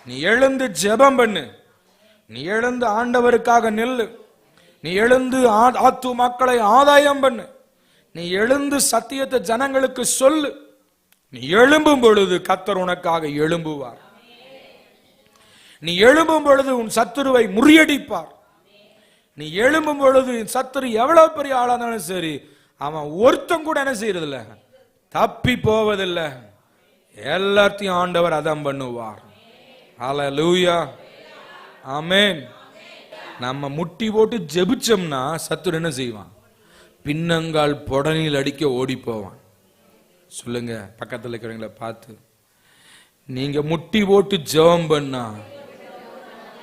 நீ எழுந்து ஜெபம் பண்ணு. நீ எழுந்து ஆண்டவருக்காக நில்லு. நீ எழுந்து ஆத்து மக்களை ஆதாயம் பண்ணு. நீ எழுந்து சத்தியத்தை ஜனங்களுக்கு சொல்லு. நீ எழும்பும் பொழுது கர்த்தர் உனக்காக எழும்புவார். நீ எழும்பும் பொழுது உன் சத்துருவை முறியடிப்பார். நீ எழும்பும் பொழுது சத்துரு எவ்வளவு பெரிய ஆளானாலும் சரி, அவன் ஒருத்தன் கூட என்ன செய்யறதில்ல, தப்பி போவதில்லை. எல்லாத்தையும் ஆண்டவர் அதம் பண்ணுவார். ஹல்லேலூயா, ஆமென். நம்ம முட்டி போட்டு ஜெபிச்சோம்னா சத்துரு என்ன செய்வான்? பின்னங்கால் புடனில் அடிக்க ஓடி போவான். சொல்லுங்க பக்கத்தில் இருக்கிறவங்கள பார்த்து, நீங்க முட்டி போட்டு ஜெபம் பண்ணா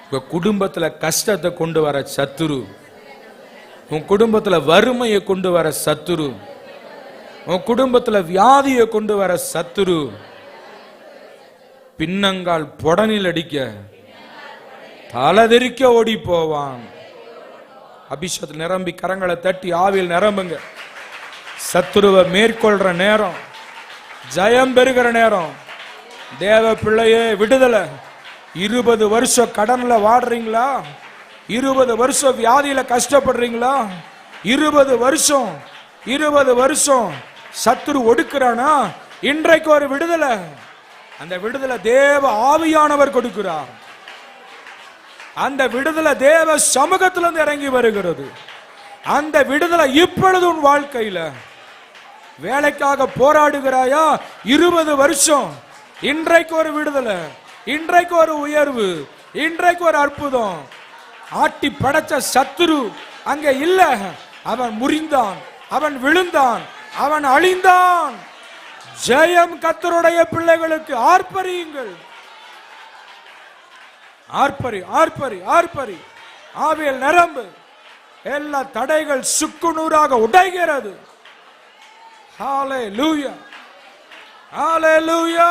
உங்க குடும்பத்துல கஷ்டத்தை கொண்டு வர சத்துரு, உன் குடும்பத்துல வறுமையை கொண்டு வர சத்துரு, உன் குடும்பத்துல வியாதியை கொண்டு வர சத்துரு பின்னங்கால் புடனில் அடிக்க தலதெறிக்க ஓடி போவான். அபிஷேகத்தில் நிரம்பி கரங்களை தட்டி ஆவியில் நிரம்புங்க. சத்துருவை மேற்கொள்ற நேரம், ஜெயம் பெறுகிற நேரம். தேவ பிள்ளையே விடுதலை. 20 வருஷம் கடன்ல வாடுறீங்களா? 20 வருஷம் வியாதியில கஷ்டப்படுறீங்களா? 20 வருஷம் சத்துரு ஒடுக்குறானா? இன்றைக்கு ஒரு விடுதலை. அந்த விடுதலை தேவ ஆவியானவர் கொடுக்கிறார். அந்த விடுதலை தேவ சமூகத்திலிருந்து இறங்கி வருகிறது. அந்த விடுதலை இப்பொழுது உன் வாழ்க்கையில. வேலைக்காக போராடுகிறாயா? 20 வருஷம். இன்றைக்கு ஒரு விடுதலை, இன்றைக்கு ஒரு உயர்வு, இன்றைக்கு ஒரு அற்புதம். ஆட்டி படைச்ச சத்துரு அங்க இல்ல. அவன் முறிந்தான், அவன் விழுந்தான், அவன் அழிந்தான். ஜெயம் கர்த்தருடைய பிள்ளைகளுக்கு. ஆர்ப்பரியுங்கள், ஆர்ப்பரி, ஆர்ப்பரி, ஆர்ப்பரி. ஆவியில் நிரம்பு. எல்லா தடைகள் சுக்குநூறாக உடைகிறது. ஹல்லேலூயா, ஹல்லேலூயா.